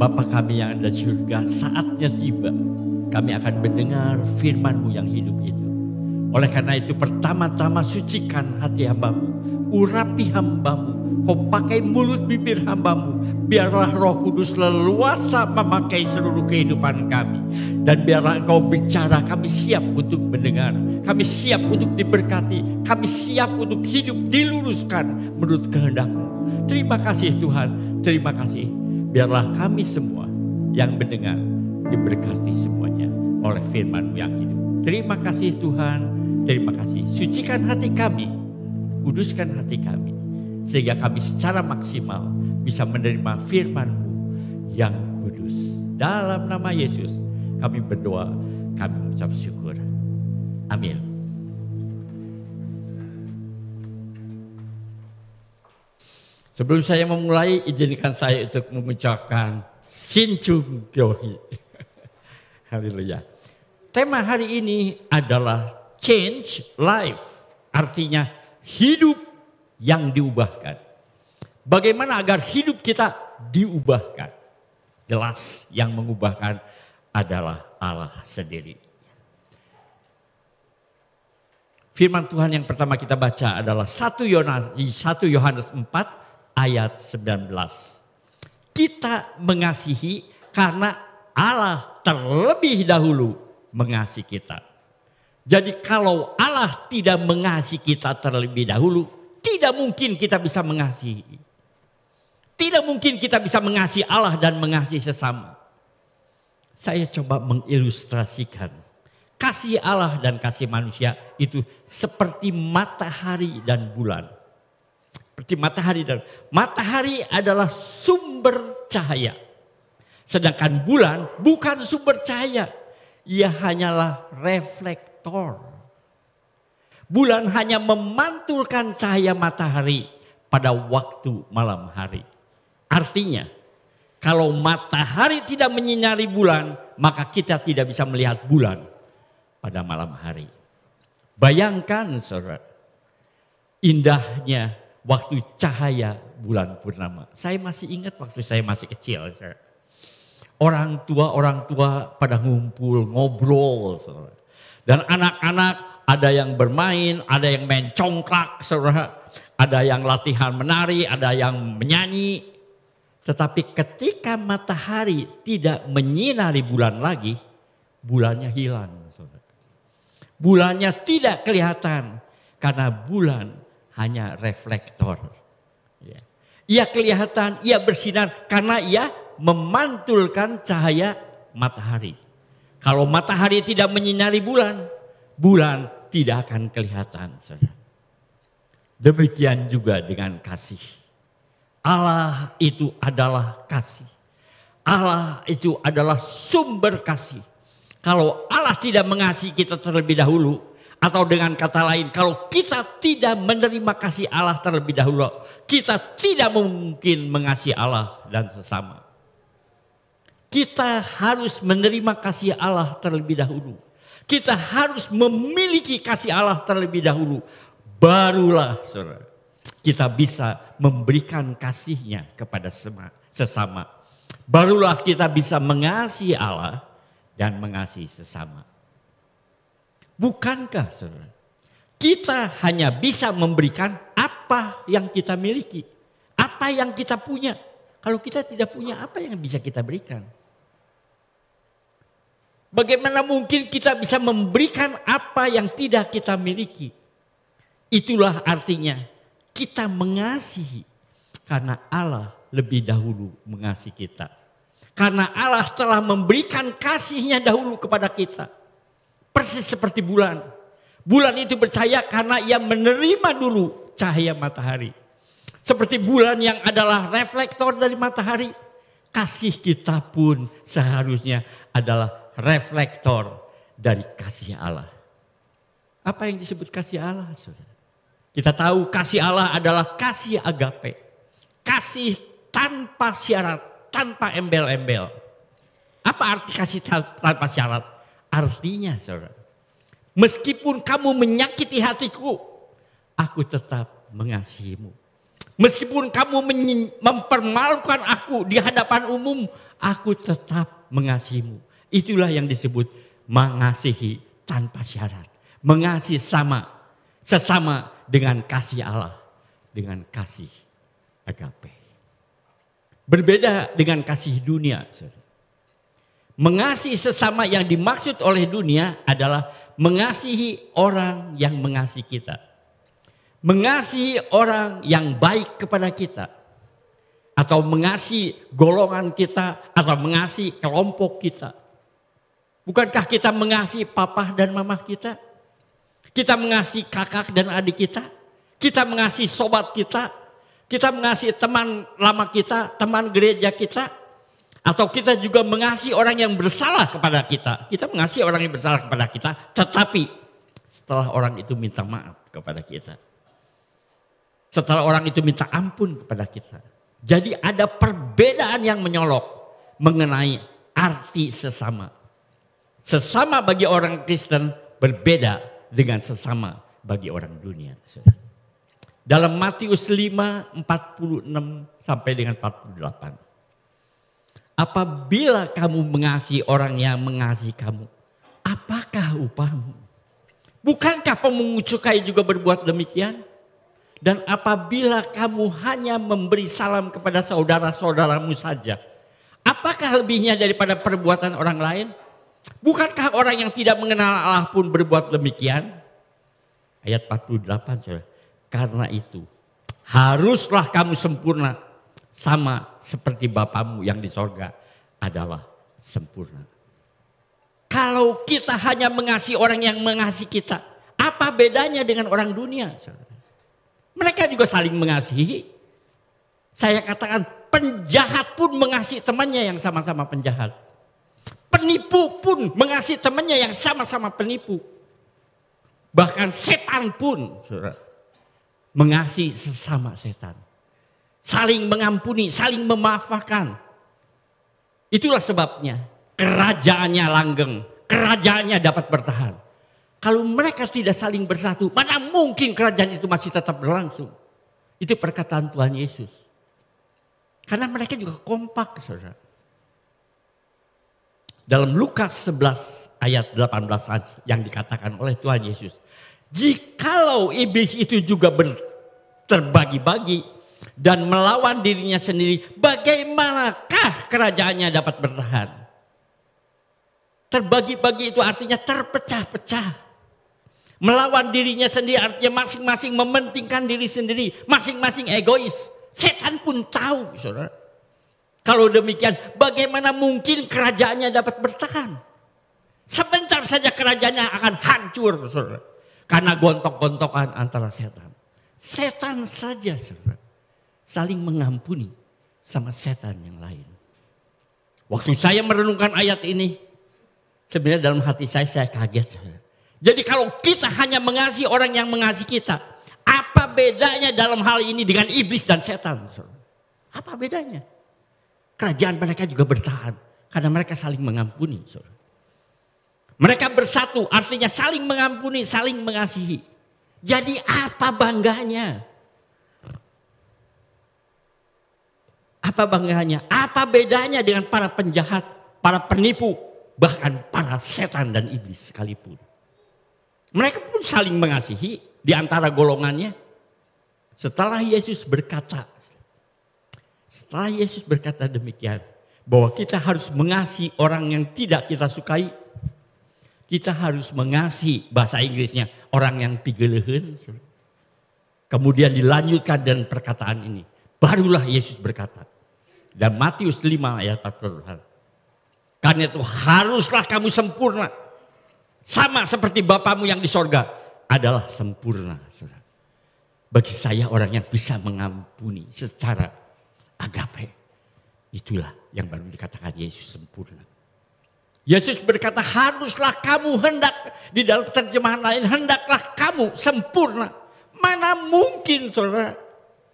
Bapa kami yang ada di surga, saatnya tiba. Kami akan mendengar firman-Mu yang hidup itu. Oleh karena itu pertama-tama sucikan hati hamba-Mu. Urapi hamba-Mu. Kau pakai mulut bibir hamba-Mu. Biarlah Roh Kudus leluasa memakai seluruh kehidupan kami. Dan biarlah Engkau bicara, kami siap untuk mendengar. Kami siap untuk diberkati. Kami siap untuk hidup diluruskan menurut kehendak-Mu. Terima kasih Tuhan, terima kasih. Biarlah kami semua yang mendengar diberkati semuanya oleh firman-Mu yang hidup. Terima kasih Tuhan, terima kasih. Sucikan hati kami, kuduskan hati kami. Sehingga kami secara maksimal bisa menerima firman-Mu yang kudus. Dalam nama Yesus kami berdoa, kami mengucap syukur. Amin. Sebelum saya memulai, izinkan saya untuk mengucapkan Sinchung Gyohi. Haleluya. Tema hari ini adalah Change Life. Artinya hidup yang diubahkan. Bagaimana agar hidup kita diubahkan? Jelas yang mengubahkan adalah Allah sendiri. Firman Tuhan yang pertama kita baca adalah 1 Yohanes 4 ayat 19. Kita mengasihi karena Allah terlebih dahulu mengasihi kita. Jadi kalau Allah tidak mengasihi kita terlebih dahulu, tidak mungkin kita bisa mengasihi. Tidak mungkin kita bisa mengasihi Allah dan mengasihi sesama. Saya coba mengilustrasikan. Kasih Allah dan kasih manusia itu seperti matahari dan bulan. Seperti matahari adalah sumber cahaya. Sedangkan bulan bukan sumber cahaya. Ia hanyalah reflektor. Bulan hanya memantulkan cahaya matahari pada waktu malam hari. Artinya, kalau matahari tidak menyinari bulan, maka kita tidak bisa melihat bulan pada malam hari. Bayangkan saudara, indahnya waktu cahaya bulan purnama. Saya masih ingat waktu saya masih kecil. Saudara. Orang tua pada ngumpul, ngobrol. Saudara. Dan anak-anak ada yang bermain, ada yang main congklak. Saudara. Ada yang latihan menari, ada yang menyanyi. Tetapi ketika matahari tidak menyinari bulan lagi, bulannya hilang. Saudara. Bulannya tidak kelihatan karena bulan hanya reflektor. Ia kelihatan, ia bersinar karena ia memantulkan cahaya matahari. Kalau matahari tidak menyinari bulan, bulan tidak akan kelihatan. Saudara. Demikian juga dengan kasih. Allah itu adalah kasih. Allah itu adalah sumber kasih. Kalau Allah tidak mengasihi kita terlebih dahulu, atau dengan kata lain, kalau kita tidak menerima kasih Allah terlebih dahulu, kita tidak mungkin mengasihi Allah dan sesama. Kita harus menerima kasih Allah terlebih dahulu. Kita harus memiliki kasih Allah terlebih dahulu. Barulah saudara, kita bisa memberikan kasihnya kepada sesama. Barulah kita bisa mengasihi Allah dan mengasihi sesama. Bukankah saudara, kita hanya bisa memberikan apa yang kita miliki. Apa yang kita punya. Kalau kita tidak punya, apa yang bisa kita berikan? Bagaimana mungkin kita bisa memberikan apa yang tidak kita miliki? Itulah artinya kita mengasihi karena Allah lebih dahulu mengasihi kita. Karena Allah telah memberikan kasih-Nya dahulu kepada kita. Persis seperti bulan. Bulan itu bercahaya karena ia menerima dulu cahaya matahari. Seperti bulan yang adalah reflektor dari matahari. Kasih kita pun seharusnya adalah reflektor dari kasih Allah. Apa yang disebut kasih Allah, saudara? Kita tahu kasih Allah adalah kasih agape. Kasih tanpa syarat, tanpa embel-embel. Apa arti kasih tanpa syarat? Artinya saudara, meskipun kamu menyakiti hatiku, aku tetap mengasihimu. Meskipun kamu mempermalukan aku di hadapan umum, aku tetap mengasihimu. Itulah yang disebut mengasihi tanpa syarat. Mengasihi sesama dengan kasih Allah, dengan kasih agape. Berbeda dengan kasih dunia. Mengasihi sesama yang dimaksud oleh dunia adalah mengasihi orang yang mengasihi kita. Mengasihi orang yang baik kepada kita. Atau mengasihi golongan kita, atau mengasihi kelompok kita. Bukankah kita mengasihi papa dan mama kita? Kita mengasihi kakak dan adik kita. Kita mengasihi sobat kita. Kita mengasihi teman lama kita, teman gereja kita. Atau kita juga mengasihi orang yang bersalah kepada kita. Kita mengasihi orang yang bersalah kepada kita. Tetapi setelah orang itu minta maaf kepada kita. Setelah orang itu minta ampun kepada kita. Jadi ada perbedaan yang menyolok mengenai arti sesama. Sesama bagi orang Kristen berbeda dengan sesama bagi orang dunia. Dalam Matius 5, 46 sampai dengan 48. Apabila kamu mengasihi orang yang mengasihi kamu, apakah upahmu? Bukankah pemungut cukai juga berbuat demikian? Dan apabila kamu hanya memberi salam kepada saudara-saudaramu saja, apakah lebihnya daripada perbuatan orang lain? Bukankah orang yang tidak mengenal Allah pun berbuat demikian? Ayat 48, saudara. Karena itu haruslah kamu sempurna sama seperti Bapamu yang di sorga adalah sempurna. Kalau kita hanya mengasihi orang yang mengasihi kita, apa bedanya dengan orang dunia? Saudara? Mereka juga saling mengasihi. Saya katakan penjahat pun mengasihi temannya yang sama-sama penjahat. Penipu pun mengasihi temannya yang sama-sama penipu. Bahkan setan pun saudara, mengasihi sesama setan. Saling mengampuni, saling memaafkan. Itulah sebabnya kerajaannya langgeng, kerajaannya dapat bertahan. Kalau mereka tidak saling bersatu, mana mungkin kerajaan itu masih tetap berlangsung. Itu perkataan Tuhan Yesus. Karena mereka juga kompak, saudara. Dalam Lukas 11 ayat 18 yang dikatakan oleh Tuhan Yesus. Jikalau iblis itu juga terbagi-bagi dan melawan dirinya sendiri, bagaimanakah kerajaannya dapat bertahan? Terbagi-bagi itu artinya terpecah-pecah. Melawan dirinya sendiri artinya masing-masing mementingkan diri sendiri. Masing-masing egois. Setan pun tahu, saudara. Kalau demikian bagaimana mungkin kerajaannya dapat bertahan? Sebentar saja kerajaannya akan hancur, saudara. Karena gontok-gontokan antara setan. Setan saja, saudara. Saling mengampuni sama setan yang lain. Waktu saya merenungkan ayat ini. Sebenarnya dalam hati saya kaget, saudara. Jadi kalau kita hanya mengasihi orang yang mengasihi kita, apa bedanya dalam hal ini dengan iblis dan setan? Apa bedanya? Kerajaan mereka juga bertahan karena mereka saling mengampuni. Mereka bersatu artinya saling mengampuni, saling mengasihi. Jadi apa bangganya? Apa bangganya? Apa bedanya dengan para penjahat, para penipu, bahkan para setan dan iblis sekalipun? Mereka pun saling mengasihi di antara golongannya. Setelah Yesus berkata demikian, bahwa kita harus mengasihi orang yang tidak kita sukai. Kita harus mengasihi, bahasa Inggrisnya, orang yang pigelehen. Kemudian dilanjutkan dengan perkataan ini. Barulah Yesus berkata. Dan Matius 5 ayat 40. Karena itu haruslah kamu sempurna. Sama seperti Bapamu yang di sorga adalah sempurna. Saudara. Bagi saya orang yang bisa mengampuni secara agape. Itulah yang baru dikatakan Yesus sempurna. Yesus berkata haruslah kamu di dalam terjemahan lain hendaklah kamu sempurna. Mana mungkin saudara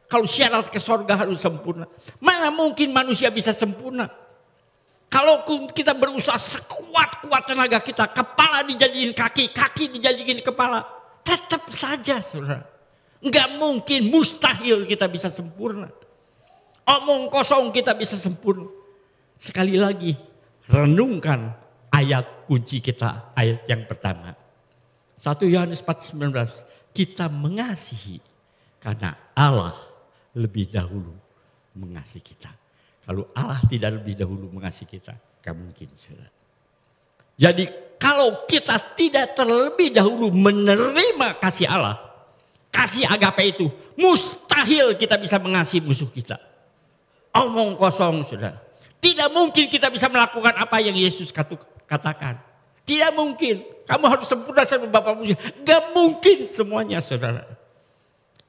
kalau syarat ke sorga harus sempurna. Mana mungkin manusia bisa sempurna. Kalau kita berusaha sekuat-kuat tenaga kita, kepala dijadiin kaki, kaki dijadiin kepala. Tetap saja saudara. Enggak mungkin, mustahil kita bisa sempurna. Omong kosong kita bisa sempurna. Sekali lagi, renungkan ayat kunci kita, ayat yang pertama. 1 Yohanes 4:19, kita mengasihi karena Allah lebih dahulu mengasihi kita. Kalau Allah tidak lebih dahulu mengasihi kita, gak mungkin, saudara. Jadi kalau kita tidak terlebih dahulu menerima kasih Allah, kasih agape itu, mustahil kita bisa mengasihi musuh kita. Omong kosong, saudara. Tidak mungkin kita bisa melakukan apa yang Yesus katakan. Tidak mungkin. Kamu harus sempurna sama Bapa manusia. Gak mungkin semuanya, saudara.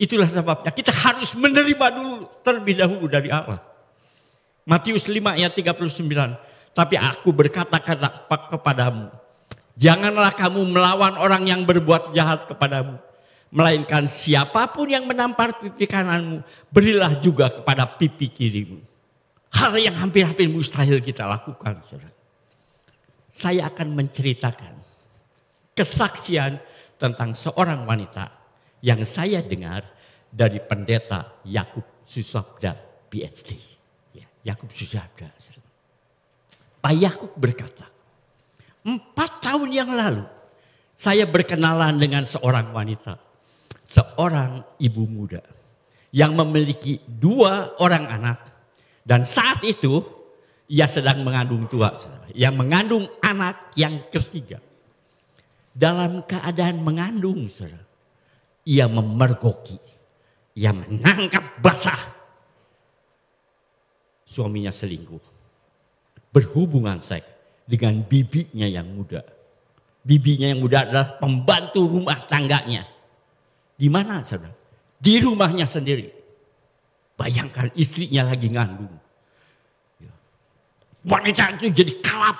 Itulah sebabnya kita harus menerima dulu terlebih dahulu dari Allah. Matius 5 ayat 39. Tapi aku berkata kepadamu, janganlah kamu melawan orang yang berbuat jahat kepadamu. Melainkan siapapun yang menampar pipi kananmu, berilah juga kepada pipi kirimu. Hal yang hampir-hampir mustahil kita lakukan, saudara. Saya akan menceritakan kesaksian tentang seorang wanita yang saya dengar dari pendeta Yakub Susabda PhD. Yakub Susabda. Pak Yakub berkata, 4 tahun yang lalu saya berkenalan dengan seorang wanita. Seorang ibu muda yang memiliki 2 orang anak. Dan saat itu ia sedang mengandung tua. Yang mengandung anak yang ketiga. Dalam keadaan mengandung, saudara, ia memergoki. Ia menangkap basah. Suaminya selingkuh. Berhubungan seks dengan bibinya yang muda. Bibinya yang muda adalah pembantu rumah tangganya. Di mana, saudara? Di rumahnya sendiri. Bayangkan istrinya lagi ngandung. Wanita itu jadi kalap.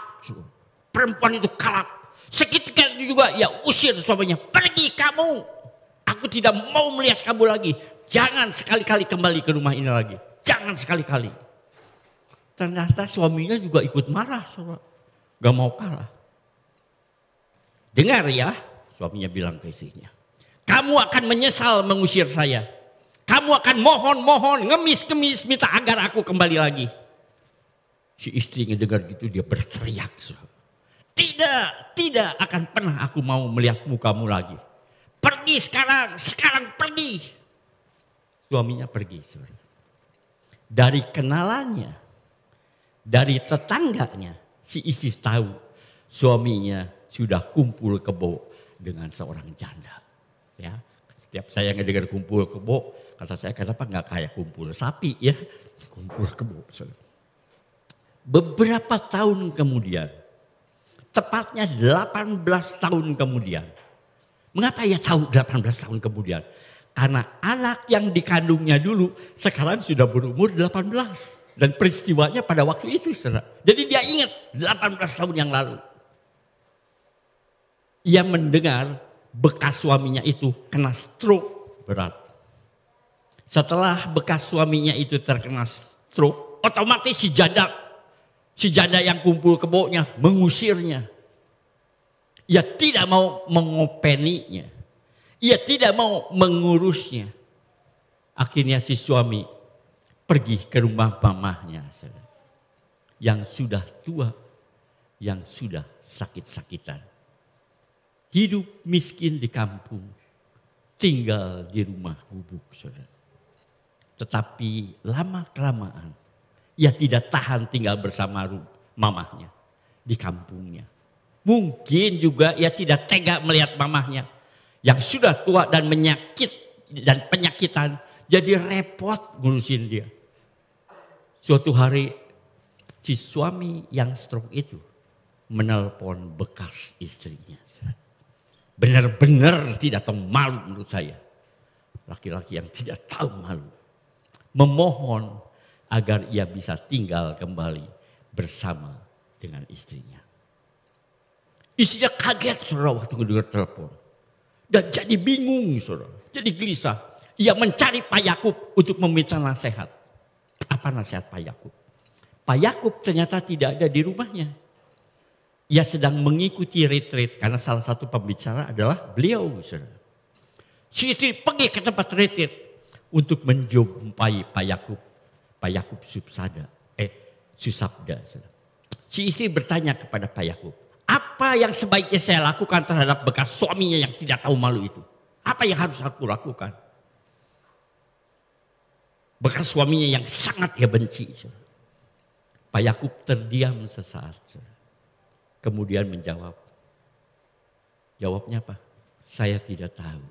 Perempuan itu kalap. Seketika itu juga ia usir suaminya. Pergi kamu. Aku tidak mau melihat kamu lagi. Jangan sekali-kali kembali ke rumah ini lagi. Jangan sekali-kali. Ternyata suaminya juga ikut marah, saudara. Gak mau kalah. Dengar ya, suaminya bilang ke istrinya. Kamu akan menyesal mengusir saya. Kamu akan mohon-mohon, ngemis-kemis minta agar aku kembali lagi. Si istri ngedengar gitu dia berteriak. Tidak akan pernah aku mau melihat mukamu lagi. Pergi sekarang pergi. Suaminya pergi, saudara. Dari kenalannya, dari tetangganya, si istri tahu suaminya sudah kumpul kebo dengan seorang janda. Ya, setiap saya ngedengar kumpul kebo, kata saya kenapa nggak kayak kumpul sapi ya, kumpul kebo. Beberapa tahun kemudian, tepatnya 18 tahun kemudian. Mengapa ia tahu 18 tahun kemudian? Karena anak yang dikandungnya dulu sekarang sudah berumur 18. Dan peristiwanya pada waktu itu, saudara. Jadi dia ingat 18 tahun yang lalu. Ia mendengar bekas suaminya itu kena stroke berat. Setelah bekas suaminya itu terkena stroke, otomatis si janda yang kumpul kebonya mengusirnya. Ia tidak mau mengopeninya. Ia tidak mau mengurusnya. Akhirnya si suami pergi ke rumah mamahnya yang sudah tua, yang sudah sakit-sakitan. Hidup miskin di kampung, tinggal di rumah gubuk, saudara. Tetapi lama-kelamaan ia tidak tahan tinggal bersama mamahnya di kampungnya. Mungkin juga ia tidak tega melihat mamahnya yang sudah tua dan penyakitan, jadi repot ngurusin dia. Suatu hari si suami yang stroke itu menelpon bekas istrinya. Benar-benar tidak tahu malu menurut saya. Laki-laki yang tidak tahu malu. Memohon agar ia bisa tinggal kembali bersama dengan istrinya. Istrinya kaget, saudara, waktu mendengar telepon. Dan jadi bingung, saudara. Jadi gelisah. Ia mencari Pak Yakub untuk meminta nasihat. Apa nasihat Pak Yakub? Pak Yakub ternyata tidak ada di rumahnya. Ia sedang mengikuti retreat karena salah satu pembicara adalah beliau. Saudara. Si istri pergi ke tempat retreat untuk menjumpai Pak Yakub. Pak Yakub Susabda. Si istri bertanya kepada Pak Yakub, apa yang sebaiknya saya lakukan terhadap bekas suaminya yang tidak tahu malu itu? Apa yang harus aku lakukan? Bekas suaminya yang sangat ia benci. Pak Yakub terdiam sesaat. Kemudian menjawab. Jawabnya apa? Saya tidak tahu.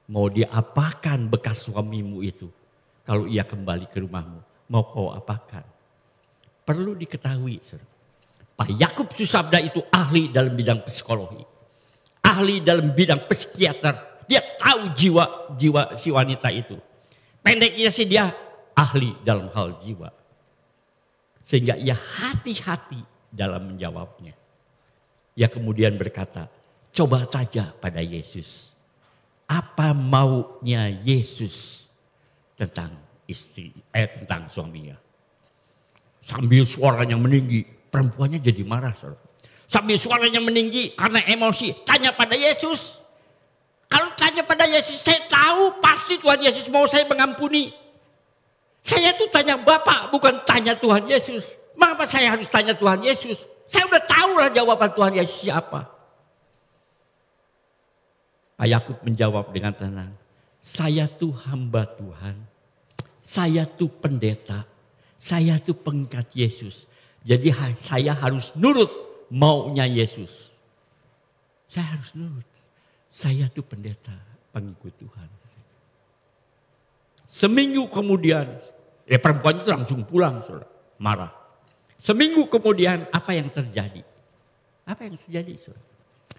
Mau diapakan bekas suamimu itu? Kalau ia kembali ke rumahmu, mau kau apakan? Perlu diketahui, Pak Yakub Susabda itu ahli dalam bidang psikologi. Ahli dalam bidang psikiater. Dia tahu jiwa si wanita itu. Pendeknya sih dia ahli dalam hal jiwa. Sehingga ia hati-hati dalam menjawabnya. Ia kemudian berkata, coba saja pada Yesus. Apa maunya Yesus tentang tentang suaminya. Sambil suaranya meninggi, perempuannya jadi marah. Sambil suaranya meninggi karena emosi, tanya pada Yesus. Kalau tanya pada Yesus, saya tahu pasti Tuhan Yesus mau saya mengampuni. Saya tuh tanya Bapak, bukan tanya Tuhan Yesus. Mengapa saya harus tanya Tuhan Yesus? Saya udah tahu lah jawaban Tuhan Yesus siapa. Pak Yakub menjawab dengan tenang. Saya tuh hamba Tuhan. Saya tuh pendeta. Saya tuh pengikat Yesus. Jadi saya harus nurut maunya Yesus. Saya harus nurut. Saya tuh pendeta, pengikut Tuhan. Seminggu kemudian, perempuan itu langsung pulang, saudara, marah. Seminggu kemudian apa yang terjadi? Apa yang terjadi, saudara?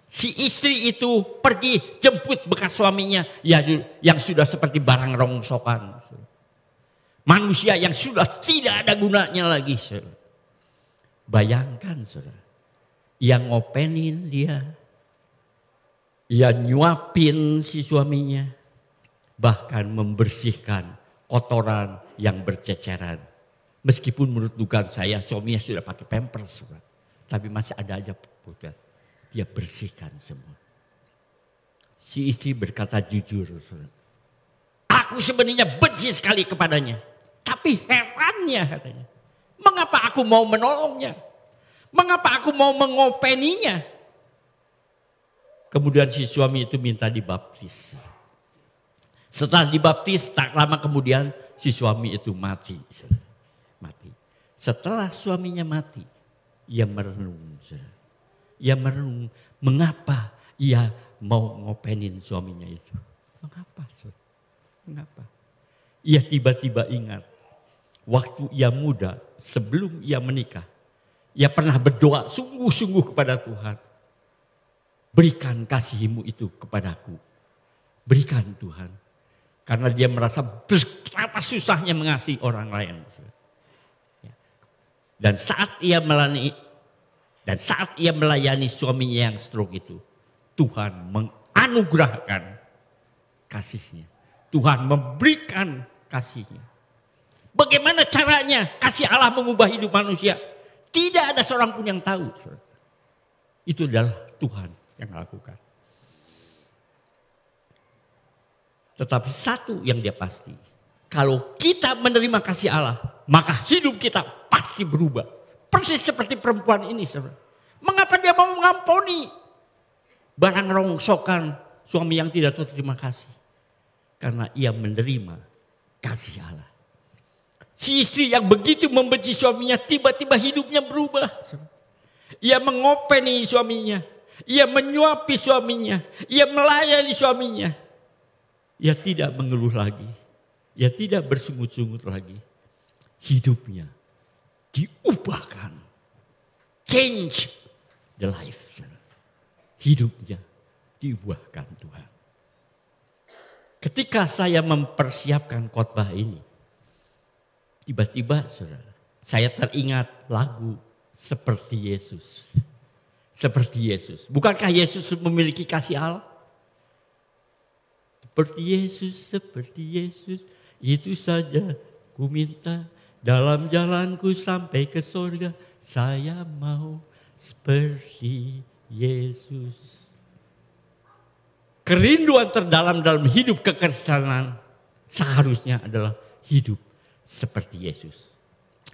Si istri itu pergi jemput bekas suaminya yang sudah seperti barang rongsokan. Saudara. Manusia yang sudah tidak ada gunanya lagi, saudara. Bayangkan, saudara, yang ngopenin dia. Ia nyuapin si suaminya. Bahkan membersihkan kotoran yang berceceran. Meskipun menurut dugaan saya suaminya sudah pakai pampers. Tapi masih ada aja putih. Dia bersihkan semua. Si istri berkata jujur. Aku sebenarnya benci sekali kepadanya. Tapi herannya katanya. Mengapa aku mau menolongnya? Mengapa aku mau mengopeninya? Kemudian si suami itu minta dibaptis. Setelah dibaptis tak lama kemudian si suami itu mati. Mati. Setelah suaminya mati, ia merenung. Ia merenung mengapa ia mau ngopenin suaminya itu. Mengapa? Mengapa? Ia tiba-tiba ingat waktu ia muda sebelum ia menikah. Ia pernah berdoa sungguh-sungguh kepada Tuhan. Berikan kasih-Mu itu kepadaku. Berikan Tuhan. Karena dia merasa betapa susahnya mengasihi orang lain. Dan saat ia melayani suaminya yang stroke itu. Tuhan menganugerahkan kasih-Nya. Tuhan memberikan kasih-Nya. Bagaimana caranya kasih Allah mengubah hidup manusia? Tidak ada seorang pun yang tahu. Itu adalah Tuhan yang lakukan. Tetapi satu yang dia pasti. Kalau kita menerima kasih Allah, maka hidup kita pasti berubah. Persis seperti perempuan ini. Mengapa dia mau mengampuni barang rongsokan suami yang tidak tahu terima kasih? Karena ia menerima kasih Allah. Si istri yang begitu membenci suaminya tiba-tiba hidupnya berubah. Ia mengopeni suaminya. Ia menyuapi suaminya. Ia melayani suaminya. Ia tidak mengeluh lagi. Ia tidak bersungut-sungut lagi. Hidupnya diubahkan. Change the life. Hidupnya diubahkan Tuhan. Ketika saya mempersiapkan khotbah ini. Tiba-tiba saya teringat lagu Seperti Yesus. Seperti Yesus. Bukankah Yesus memiliki kasih Allah? Seperti Yesus, itu saja ku minta dalam jalanku sampai ke surga. Saya mau seperti Yesus. Kerinduan terdalam dalam hidup kekristenan seharusnya adalah hidup seperti Yesus.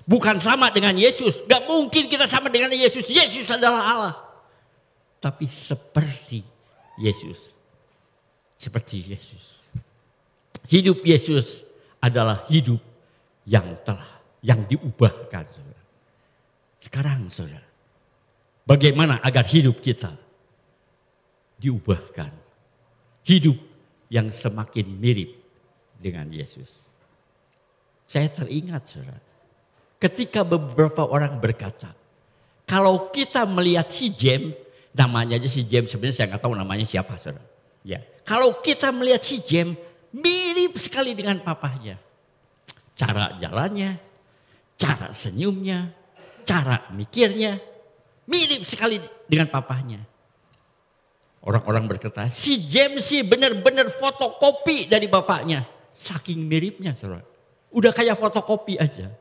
Bukan sama dengan Yesus. Gak mungkin kita sama dengan Yesus. Yesus adalah Allah. Tapi seperti Yesus. Seperti Yesus. Hidup Yesus adalah hidup yang diubahkan. Saudara. Sekarang saudara. Bagaimana agar hidup kita diubahkan. Hidup yang semakin mirip dengan Yesus. Saya teringat saudara. Ketika beberapa orang berkata, kalau kita melihat si James, namanya aja si James, sebenarnya saya nggak tahu namanya siapa saudara. Ya, kalau kita melihat si James mirip sekali dengan papahnya, cara jalannya, cara senyumnya, cara mikirnya, mirip sekali dengan papahnya. Orang-orang berkata, si James sih benar-benar fotokopi dari bapaknya, saking miripnya saudara. Udah kayak fotokopi aja.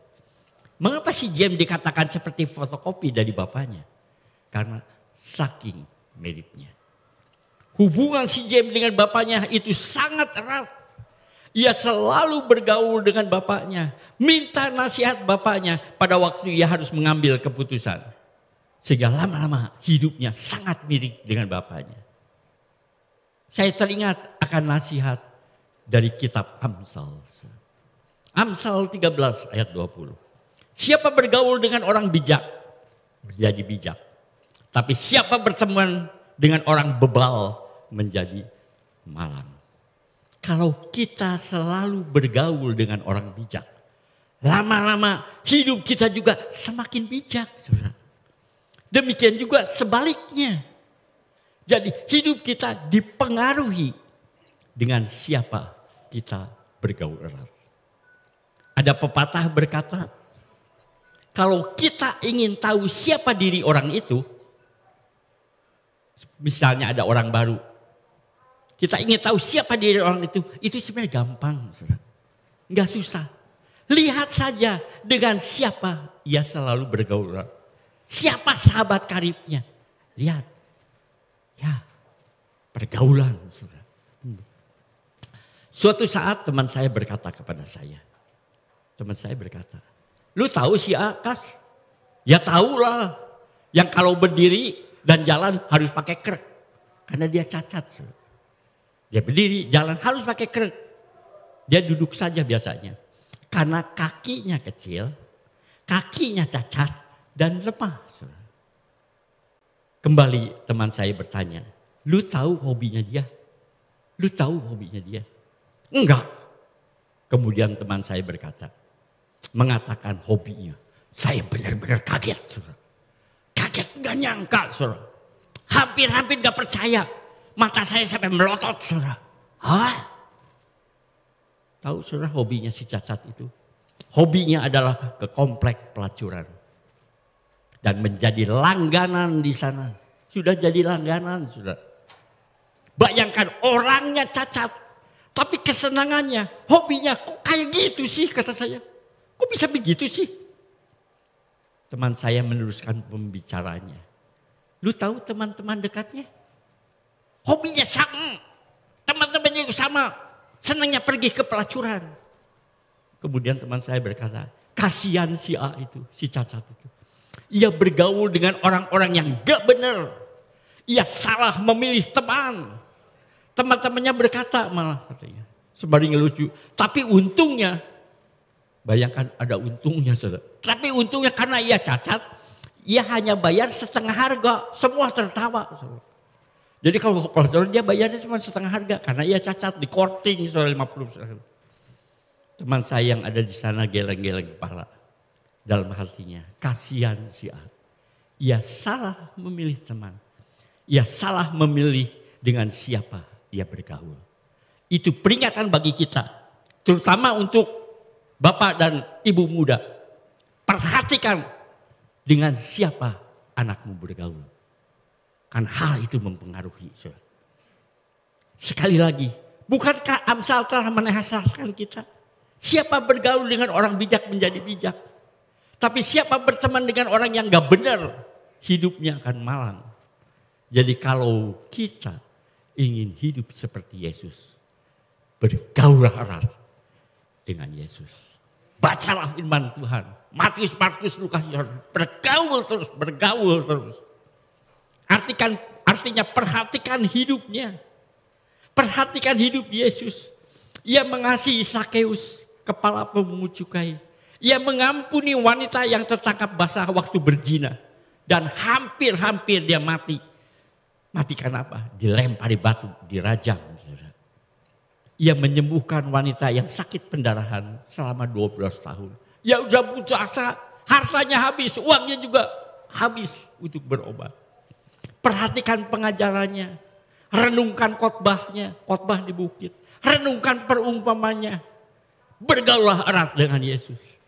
Mengapa si James dikatakan seperti fotokopi dari bapaknya? Karena saking miripnya. Hubungan si James dengan bapaknya itu sangat erat. Ia selalu bergaul dengan bapaknya. Minta nasihat bapaknya pada waktu ia harus mengambil keputusan. Sehingga lama-lama hidupnya sangat mirip dengan bapaknya. Saya teringat akan nasihat dari kitab Amsal. Amsal 13 ayat 20. Siapa bergaul dengan orang bijak, menjadi bijak. Tapi siapa berteman dengan orang bebal, menjadi malang. Kalau kita selalu bergaul dengan orang bijak, lama-lama hidup kita juga semakin bijak. Demikian juga sebaliknya. Jadi hidup kita dipengaruhi dengan siapa kita bergaul erat. Ada pepatah berkata, kalau kita ingin tahu siapa diri orang itu, misalnya ada orang baru, kita ingin tahu siapa diri orang itu sebenarnya gampang. Enggak susah. Lihat saja dengan siapa ia selalu bergaul. Siapa sahabat karibnya. Lihat. Ya, pergaulan. Suatu saat teman saya berkata kepada saya. Teman saya berkata, lu tahu si Akas? Ya tahulah. Yang kalau berdiri dan jalan harus pakai krek. Karena dia cacat. Dia berdiri, jalan harus pakai krek. Dia duduk saja biasanya. Karena kakinya kecil, kakinya cacat dan lemah. Kembali teman saya bertanya, lu tahu hobinya dia? Lu tahu hobinya dia? Enggak. Kemudian teman saya mengatakan hobinya. Saya benar-benar kaget. Saudara. Kaget gak nyangka. Saudara. Hampir-hampir gak percaya. Mata saya sampai melotot. Saudara. Hah? Tahu saudara hobinya si cacat itu? Hobinya adalah ke komplek pelacuran. Dan menjadi langganan di sana. Sudah jadi langganan. Saudara. Bayangkan orangnya cacat. Tapi kesenangannya, hobinya kok kayak gitu sih kata saya. Kok bisa begitu sih? Teman saya meneruskan pembicaranya. Lu tahu teman-teman dekatnya? Hobinya sama. Teman-temannya juga sama. Senangnya pergi ke pelacuran. Kemudian teman saya berkata, kasihan si A itu, si cacat itu. Ia bergaul dengan orang-orang yang gak benar. Ia salah memilih teman. Teman-temannya berkata malah katanya. Sembari ngelucu. Tapi untungnya. Bayangkan ada untungnya saudara. Tapi untungnya karena ia cacat. Ia hanya bayar setengah harga. Semua tertawa. Saudara. Jadi kalau ke pelacuran dia bayarnya cuma setengah harga. Karena ia cacat di korting saudara 50. Saudara. Teman saya yang ada di sana geleng-geleng kepala. Dalam hatinya. Kasihan si A. Ia salah memilih teman. Ia salah memilih dengan siapa ia bergaul. Itu peringatan bagi kita. Terutama untuk bapak dan ibu muda. Perhatikan dengan siapa anakmu bergaul. Kan hal itu mempengaruhi. Sekali lagi. Bukankah Amsal telah menasihatkan kita? Siapa bergaul dengan orang bijak menjadi bijak. Tapi siapa berteman dengan orang yang gak benar. Hidupnya akan malang. Jadi kalau kita ingin hidup seperti Yesus. Bergaulah erat dengan Yesus. Bacalah firman Tuhan. Matius, Markus, Lukas, bergaul terus. Artinya perhatikan hidupnya. Perhatikan hidup Yesus. Ia mengasihi Sakeus, kepala pemungut cukai. Ia mengampuni wanita yang tertangkap basah waktu berzina. Dan hampir dia mati. Mati karena apa? Dilempari batu, dirajam. Ia menyembuhkan wanita yang sakit pendarahan selama 12 tahun. Ya udah putus asa, hartanya habis, uangnya juga habis untuk berobat. Perhatikan pengajarannya, renungkan khotbahnya, khotbah di bukit. Renungkan perumpamannya. Bergaulah erat dengan Yesus.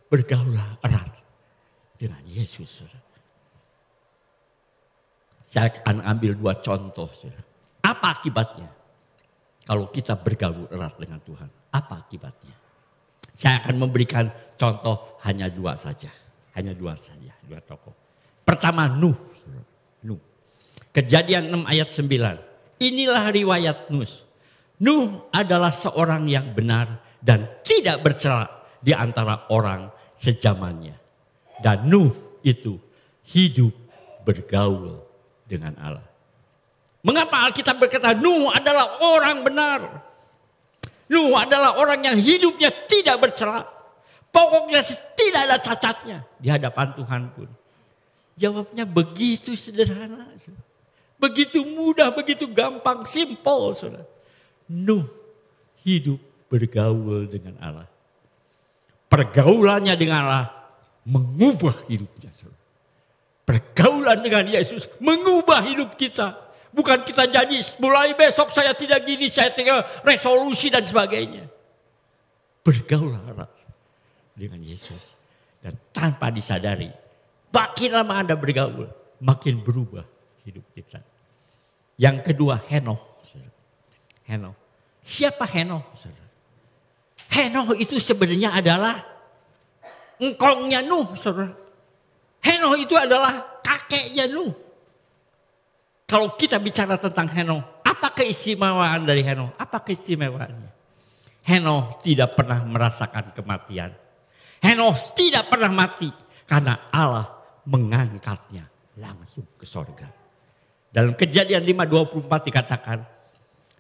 Bergaulah erat dengan Yesus. Saya akan ambil 2 contoh. Apa akibatnya? Kalau kita bergaul erat dengan Tuhan, apa akibatnya? Saya akan memberikan contoh hanya 2 saja. Hanya 2 saja, 2 tokoh. Pertama Nuh. Kejadian 6 ayat 9. Inilah riwayat Nuh. Nuh adalah seorang yang benar dan tidak bercela di antara orang sejamannya. Dan Nuh itu hidup bergaul dengan Allah. Mengapa Alkitab berkata Nuh adalah orang benar? Nuh adalah orang yang hidupnya tidak bercela. Pokoknya tidak ada cacatnya di hadapan Tuhan pun. Jawabnya begitu sederhana. Begitu mudah, begitu gampang, simple. Nuh hidup bergaul dengan Allah. Pergaulannya dengan Allah mengubah hidupnya. Pergaulan dengan Yesus mengubah hidup kita. Bukan kita janji mulai besok saya tidak gini, saya tinggal resolusi dan sebagainya. Bergaulah erat dengan Yesus. Dan tanpa disadari, makin lama Anda bergaul, makin berubah hidup kita. Yang kedua Henokh. Henokh. Siapa Henokh? Henokh itu sebenarnya adalah engkongnya Nuh. Henokh itu adalah kakeknya Nuh. Kalau kita bicara tentang Henokh, apa keistimewaan dari Henokh? Apa keistimewaannya? Henokh tidak pernah merasakan kematian. Henokh tidak pernah mati karena Allah mengangkatnya langsung ke sorga. Dalam Kejadian 5:24 dikatakan,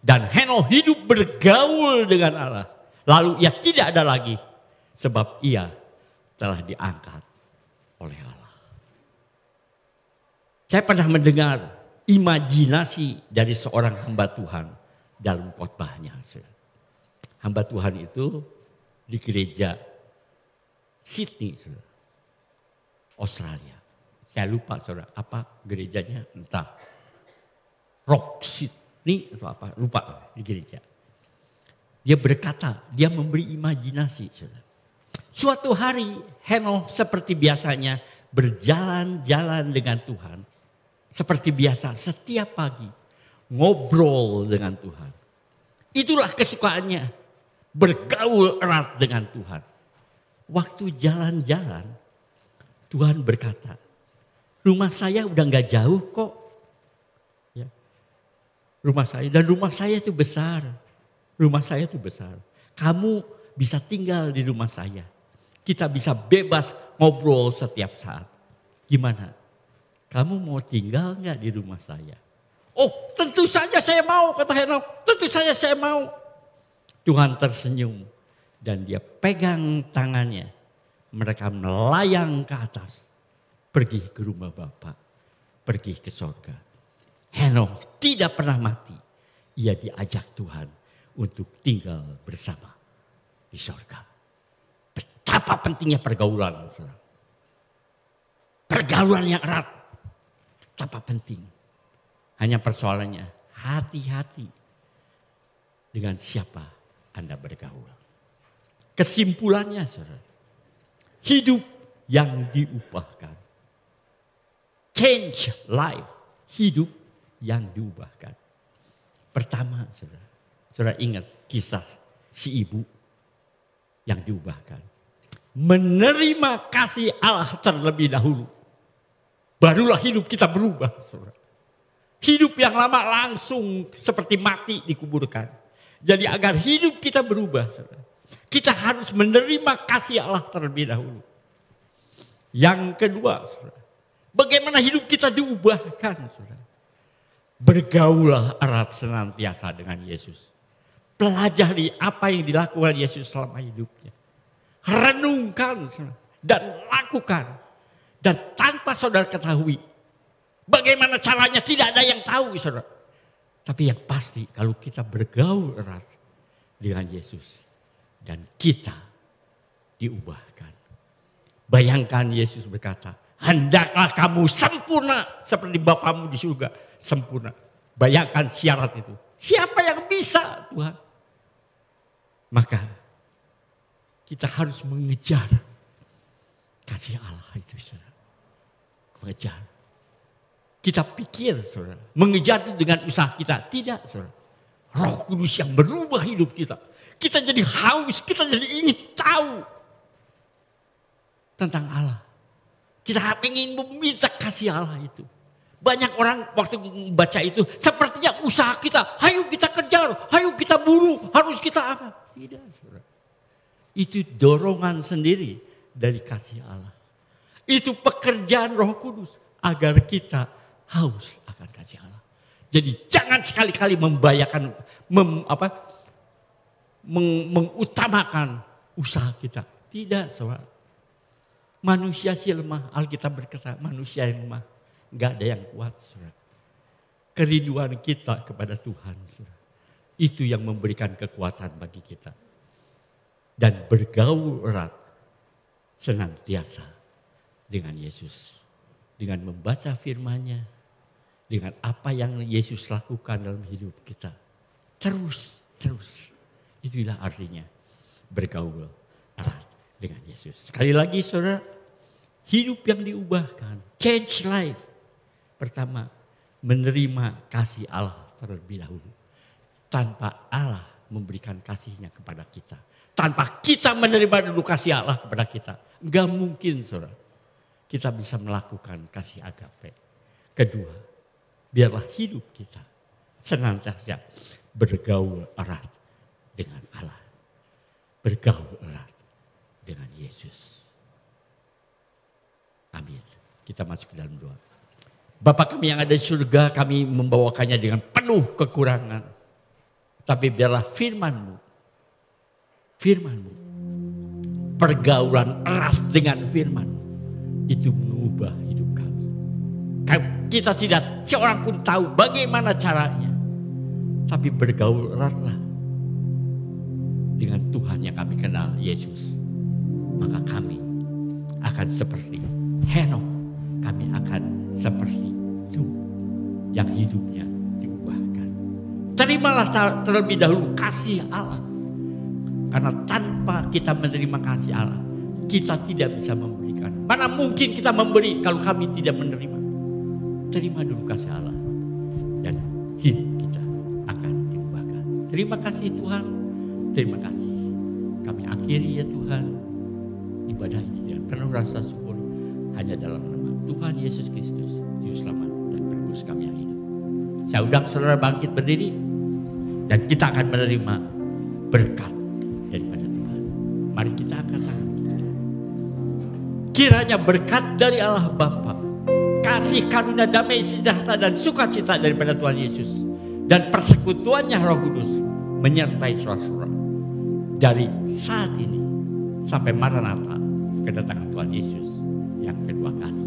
dan Henokh hidup bergaul dengan Allah. Lalu ia tidak ada lagi sebab ia telah diangkat oleh Allah. Saya pernah mendengar imajinasi dari seorang hamba Tuhan dalam khotbahnya. Hamba Tuhan itu di gereja Sydney, Australia. Saya lupa saudara, apa gerejanya entah. Rock Sydney atau apa, lupa di gereja. Dia berkata, dia memberi imajinasi. Saudara. Suatu hari Henokh seperti biasanya berjalan-jalan dengan Tuhan. Seperti biasa setiap pagi ngobrol dengan Tuhan. Itulah kesukaannya, bergaul erat dengan Tuhan. Waktu jalan-jalan Tuhan berkata, rumah saya udah gak jauh kok. Ya. Rumah saya itu besar. Rumah saya itu besar. Kamu bisa tinggal di rumah saya. Kita bisa bebas ngobrol setiap saat. Gimana? Kamu mau tinggal gak di rumah saya? Oh tentu saja saya mau, kata Henokh. Tentu saja saya mau. Tuhan tersenyum dan dia pegang tangannya. Mereka melayang ke atas. Pergi ke rumah Bapa. Pergi ke sorga. Henokh tidak pernah mati. Ia diajak Tuhan untuk tinggal bersama di sorga. Betapa pentingnya pergaulan. Pergaulan yang erat. Betapa penting. Hanya persoalannya hati-hati dengan siapa Anda bergaul. Kesimpulannya saudara. Hidup yang diubahkan. Change life. Hidup yang diubahkan. Pertama saudara. Saudara ingat kisah si ibu yang diubahkan. Menerima kasih Allah terlebih dahulu. Barulah hidup kita berubah. Saudara. Hidup yang lama langsung seperti mati dikuburkan. Jadi agar hidup kita berubah. Saudara. Kita harus menerima kasih Allah terlebih dahulu. Yang kedua, saudara, bagaimana hidup kita diubahkan, saudara. Bergaulah erat senantiasa dengan Yesus. Pelajari apa yang dilakukan Yesus selama hidupnya. Renungkan dan lakukan. Dan tanpa saudara ketahui, bagaimana caranya tidak ada yang tahu, saudara. Tapi yang pasti kalau kita bergaul erat dengan Yesus. Dan kita diubahkan. Bayangkan Yesus berkata, hendaklah kamu sempurna seperti Bapamu di surga sempurna. Bayangkan syarat itu. Siapa yang bisa, Tuhan? Maka kita harus mengejar kasih Allah itu, saudara. Mengejar. Kita pikir, saudara, mengejar itu dengan usaha kita. Tidak, saudara. Roh Kudus yang berubah hidup kita. Kita jadi haus, kita jadi ingin tahu tentang Allah. Kita ingin meminta kasih Allah itu. Banyak orang waktu membaca itu sepertinya usaha kita. Hayo kita kejar, hayo kita buru, harus kita apa. Tidak, saudara. Itu dorongan sendiri dari kasih Allah. Itu pekerjaan Roh Kudus agar kita haus akan kasih Allah. Jadi jangan sekali-kali mengutamakan usaha kita. Tidak, saudara. Manusia sih lemah. Alkitab berkata manusia yang lemah. Enggak ada yang kuat, saudara. Kerinduan kita kepada Tuhan, saudara. Itu yang memberikan kekuatan bagi kita. Dan bergaul erat senantiasa dengan Yesus. Dengan membaca firman-Nya. Dengan apa yang Yesus lakukan dalam hidup kita. Terus. Itulah artinya bergaul erat dengan Yesus. Sekali lagi, saudara, hidup yang diubahkan, change life. Pertama, menerima kasih Allah terlebih dahulu. Tanpa Allah memberikan kasihnya kepada kita. Tanpa kita menerima dulu kasih Allah kepada kita. Enggak mungkin, saudara, kita bisa melakukan kasih agape. Kedua, biarlah hidup kita senantiasa bergaul erat dengan Allah. Bergaul erat dengan Yesus. Amin. Kita masuk ke dalam doa. Bapa kami yang ada di surga, kami membawakannya dengan penuh kekurangan. Tapi biarlah firman-Mu, pergaulan erat dengan firman-Mu, itu mengubah hidup kami. Kita tidak seorang pun tahu bagaimana caranya. Tapi bergaul eratlah dengan Tuhan yang kami kenal, Yesus. Maka kami akan seperti Henokh. Kami akan seperti itu yang hidupnya diubahkan. Terimalah terlebih dahulu kasih Allah. Karena tanpa kita menerima kasih Allah, kita tidak bisa memberikan. Mana mungkin kita memberi kalau kami tidak menerima. Terima dulu kasih Allah. Dan hidup kita akan diubahkan. Terima kasih Tuhan. Terima kasih. Kami akhiri ya Tuhan ibadah ini dengan penuh rasa syukur hanya dalam nama Tuhan Yesus Kristus, Juru Selamat dan Penebus kami yang hidup. Saya undang saudara bangkit berdiri dan kita akan menerima berkat daripada Tuhan. Mari kita angkat tangan kita. Kiranya berkat dari Allah Bapa, kasih karunia damai sejahtera dan sukacita daripada Tuhan Yesus dan persekutuannya Roh Kudus menyertai saudara-saudara dari saat ini sampai Maranatha, kedatangan Tuhan Yesus yang kedua kali.